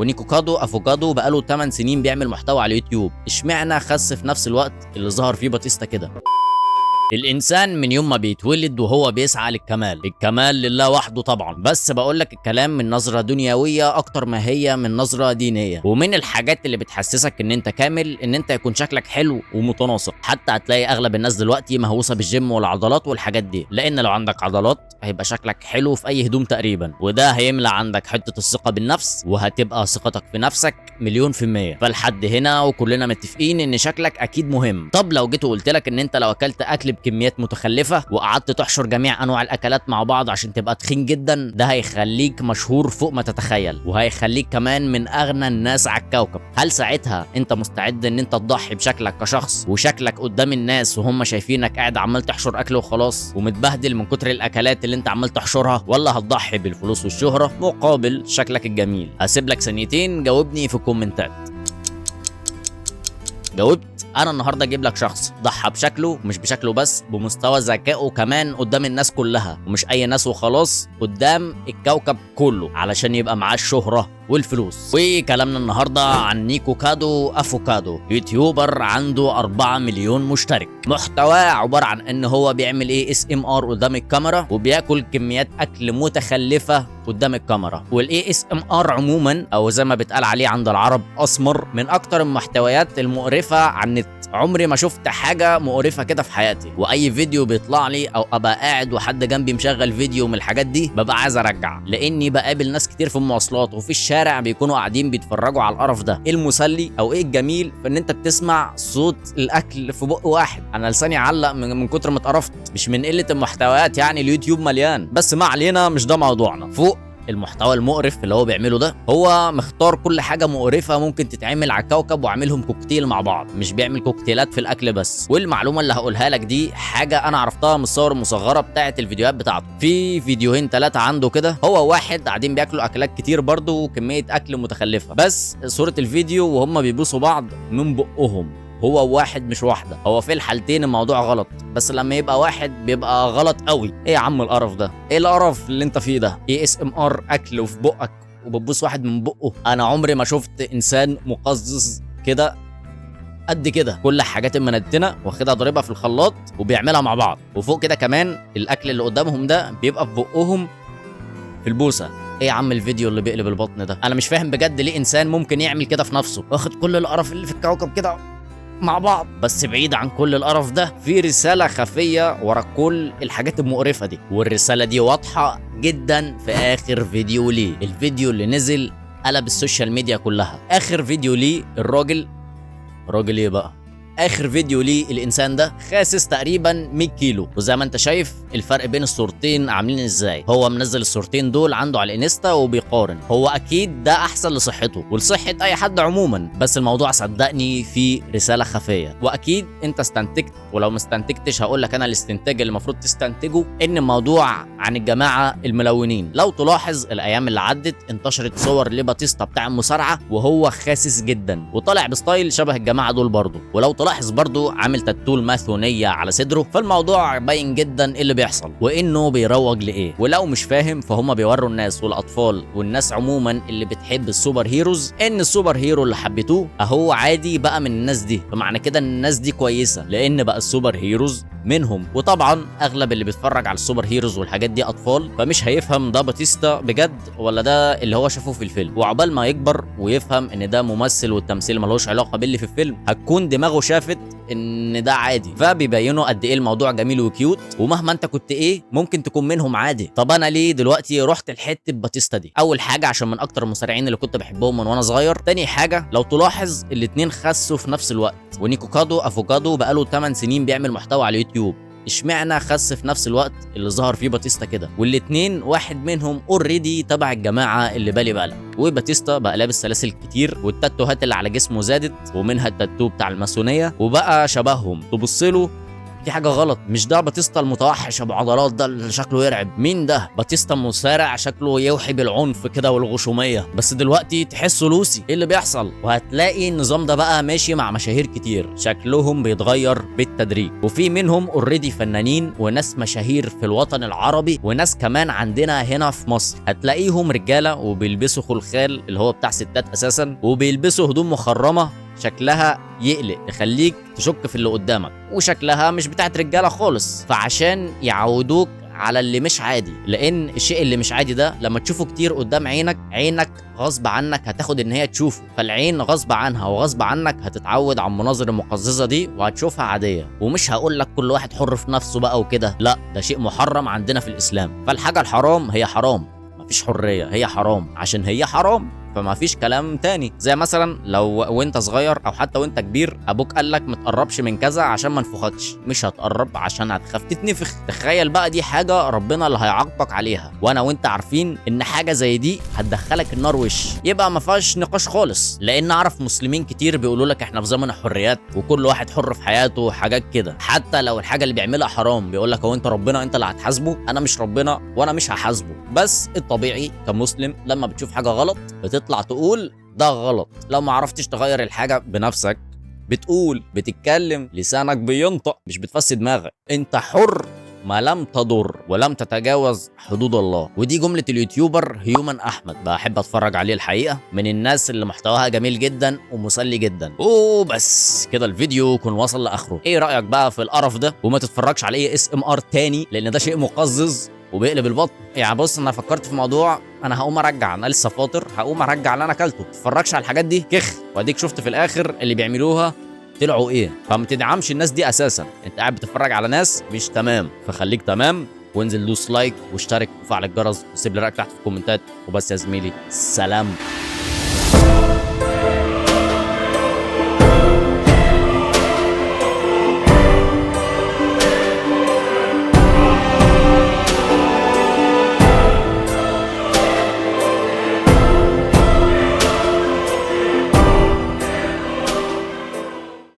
ونيكو كادو افوكادو بقاله 8 سنين بيعمل محتوى على اليوتيوب، اشمعنى خس في نفس الوقت اللي ظهر فيه باتيستا كده؟ الانسان من يوم ما بيتولد وهو بيسعى للكمال، الكمال لله وحده طبعا، بس بقولك الكلام من نظرة دنيوية اكتر ما هي من نظرة دينية. ومن الحاجات اللي بتحسسك ان انت كامل ان انت يكون شكلك حلو ومتناسق. حتى هتلاقي اغلب الناس دلوقتي مهووسة بالجيم والعضلات والحاجات دي، لان لو عندك عضلات هيبقى شكلك حلو في اي هدوم تقريبا، وده هيملى عندك حتة الثقة بالنفس، وهتبقى ثقتك في نفسك 100%. فلحد هنا وكلنا متفقين ان شكلك اكيد مهم. طب لو جيت وقلت لك ان انت لو اكلت اكل بكميات متخلفة وقعدت تحشر جميع انواع الاكلات مع بعض عشان تبقى تخين جدا، ده هيخليك مشهور فوق ما تتخيل، وهيخليك كمان من اغنى الناس على الكوكب. هل ساعتها انت مستعد ان انت تضحي بشكلك كشخص وشكلك قدام الناس وهم شايفينك قاعد عمال تحشر اكل وخلاص ومتبهدل من كتر الاكلات اللي انت عمال تحشرها، ولا هتضحي بالفلوس والشهرة مقابل شكلك الجميل؟ هسيب لك ثانيتين جاوبني في الكومنتات. جاوبت؟ انا النهارده اجيب لك شخص ضحى بشكله، مش بشكله بس، بمستوى ذكائه كمان قدام الناس كلها، ومش اي ناس وخلاص، قدام الكوكب كله، علشان يبقى معاه الشهرة والفلوس. وكلامنا النهارده عن نيكو كادو افوكادو، يوتيوبر عنده 4 مليون مشترك. محتواه عباره عن ان هو بيعمل ASMR قدام الكاميرا، وبياكل كميات اكل متخلفه قدام الكاميرا. والASMR عموما، او زي ما بيتقال عليه عند العرب اسمر، من اكتر المحتويات المقرفه على النت. عمري ما شفت حاجه مقرفه كده في حياتي، واي فيديو بيطلع لي او ابقى قاعد وحد جنبي مشغل فيديو من الحاجات دي ببقى عايز ارجع، لاني بقابل ناس كتير في المواصلات وفي الشارع بيكونوا قاعدين بيتفرجوا على القرف ده. ايه المسلي او ايه الجميل في ان انت بتسمع صوت الاكل في بق واحد؟ انا لساني علق من كتر ما اتقرفت، مش من قله المحتويات، يعني اليوتيوب مليان. بس ما علينا، مش ده موضوعنا. فوق المحتوى المقرف اللي هو بيعمله ده، هو مختار كل حاجه مقرفه ممكن تتعمل على الكوكب وعاملهم كوكتيل مع بعض، مش بيعمل كوكتيلات في الاكل بس. والمعلومه اللي هقولها لك دي حاجه انا عرفتها من الصور المصغره بتاعه الفيديوهات بتاعته. في فيديوهين 3 عنده كده، هو واحد قاعدين بياكلوا اكلات كتير برضه وكميه اكل متخلفه، بس صوره الفيديو وهم بيبوسوا بعض من بقهم، هو واحد مش واحده. هو في الحالتين الموضوع غلط، بس لما يبقى واحد بيبقى غلط قوي. ايه يا عم القرف ده؟ ايه القرف اللي انت فيه ده؟ ASMR اكل وفي بقك وبتبوس واحد من بقه. انا عمري ما شفت انسان مقزز كده قد كده. كل الحاجات المنتنه واخدها ضاربها في الخلاط وبيعملها مع بعض، وفوق كده كمان الاكل اللي قدامهم ده بيبقى في بقهم في البوسه. ايه يا عم الفيديو اللي بيقلب البطن ده؟ انا مش فاهم بجد ليه انسان ممكن يعمل كده في نفسه، واخد كل القرف اللي في الكوكب كده مع بعض. بس بعيد عن كل القرف ده، في رسالة خفية ورا كل الحاجات المقرفة دي، والرسالة دي واضحة جدا في آخر فيديو ليه. الفيديو اللي نزل قلب السوشيال ميديا كلها. آخر فيديو ليه الراجل ايه بقى؟ اخر فيديو ليه الانسان ده خاسس تقريبا 100 كيلو، وزي ما انت شايف الفرق بين الصورتين عاملين ازاي. هو منزل الصورتين دول عنده على الانستا وبيقارن. هو اكيد ده احسن لصحته ولصحه اي حد عموما، بس الموضوع صدقني فيه رساله خفيه، واكيد انت استنتجت، ولو ما استنتجتش هقول لك انا الاستنتاج اللي المفروض تستنتجه، ان الموضوع عن الجماعه الملونين. لو تلاحظ الايام اللي عدت انتشرت صور لباتيستا بتاع المصارعه وهو خاسس جدا وطالع بستايل شبه الجماعه دول برضه. ولو تلاحظ برضو عامل تاتو الماثونيه على صدره، فالموضوع باين جدا ايه اللي بيحصل وانه بيروج لايه. ولو مش فاهم فهم بيوروا الناس والاطفال والناس عموما اللي بتحب السوبر هيروز ان السوبر هيرو اللي حبيتوه اهو عادي بقى من الناس دي، فمعنى كده ان الناس دي كويسه لان بقى السوبر هيروز منهم. وطبعا اغلب اللي بيتفرج على السوبر هيروز والحاجات دي اطفال، فمش هيفهم ده باتيستا بجد ولا ده اللي هو شافه في الفيلم. وعقبال ما يكبر ويفهم ان ده ممثل والتمثيل ملوش علاقه باللي في الفيلم، هتكون دماغه شافت ان ده عادي. فبيبينوا قد ايه الموضوع جميل وكيوت، ومهما انت كنت ايه ممكن تكون منهم عادي. طب انا ليه دلوقتي رحت لحته باتيستا دي؟ اول حاجه عشان من اكتر المصارعين اللي كنت بحبهم من وانا صغير. تاني حاجه لو تلاحظ الاتنين خسوا في نفس الوقت، ونيكو كادو افوكادو بقاله 8 سنين بيعمل محتوى على اليوتيوب، اشمعنى خس في نفس الوقت اللي ظهر فيه باتيستا كده؟ والاتنين واحد منهم اوريدي تبع الجماعه اللي بالك. وباتيستا بقى لابس سلاسل كتير، والتاتوهات اللي على جسمه زادت، ومنها التاتو بتاع الماسونيه، وبقى شبههم. تبص له في حاجه غلط. مش ده باتيستا المتوحش ابو عضلات ده اللي شكله يرعب؟ مين ده؟ باتيستا مصارع شكله يوحي بالعنف كده والغشوميه، بس دلوقتي تحسه لوسي. ايه اللي بيحصل؟ وهتلاقي النظام ده بقى ماشي مع مشاهير كتير، شكلهم بيتغير بالتدريج، وفي منهم اوريدي فنانين وناس مشاهير في الوطن العربي، وناس كمان عندنا هنا في مصر. هتلاقيهم رجاله وبيلبسوا خلخال اللي هو بتاع ستات اساسا، وبيلبسوا هدوم مخرمه شكلها يقلق، تخليك تشك في اللي قدامك، وشكلها مش بتاعت رجاله خالص. فعشان يعودوك على اللي مش عادي، لان الشيء اللي مش عادي ده لما تشوفه كتير قدام عينك غصب عنك هتاخد ان هي تشوفه، فالعين غصب عنها وغصب عنك هتتعود على المناظر المقززه دي وهتشوفها عاديه. ومش هقول لك كل واحد حر في نفسه بقى وكده، لا، ده شيء محرم عندنا في الاسلام. فالحاجه الحرام هي حرام، مفيش حريه، هي حرام عشان هي حرام، فما فيش كلام تاني. زي مثلا لو وانت صغير او حتى وانت كبير ابوك قال لك ما تقربش من كذا عشان ما نفخكش، مش هتقرب عشان هتخاف تتنفخ. تخيل بقى دي حاجه ربنا اللي هيعاقبك عليها، وانا وانت عارفين ان حاجه زي دي هتدخلك النار وش، يبقى ما فيهاش نقاش خالص. لان اعرف مسلمين كتير بيقولوا لك احنا في زمن الحريات وكل واحد حر في حياته وحاجات كده، حتى لو الحاجه اللي بيعملها حرام بيقول لك هو انت ربنا انت اللي هتحاسبه؟ انا مش ربنا وانا مش هحاسبه. بس الطبيعي كمسلم لما بتشوف حاجه غلط بتطلع تقول ده غلط. لو ما عرفتش تغير الحاجه بنفسك بتقول، بتتكلم، لسانك بينطق، مش بتفسد دماغك. انت حر ما لم تضر ولم تتجاوز حدود الله. ودي جملة اليوتيوبر هيومن أحمد، بحب أتفرج عليه الحقيقة، من الناس اللي محتواها جميل جدا ومسلي جدا. وبس كده الفيديو يكون وصل لآخره. إيه رأيك بقى في القرف ده؟ وما تتفرجش عليه ASMR تاني لأن ده شيء مقزز وبيقلب البطن. يعني بص، انا فكرت في موضوع، انا هقوم ارجع، انا لسه فاطر، هقوم ارجع اللي انا اكلته. ما تتفرجش على الحاجات دي كخ، واديك شفت في الاخر اللي بيعملوها طلعوا ايه. فما تدعمش الناس دي اساسا، انت قاعد بتتفرج على ناس مش تمام، فخليك تمام وانزل دوس لايك واشترك وفعل الجرس وسيب لي رايك تحت في الكومنتات. وبس يا زميلي، سلام.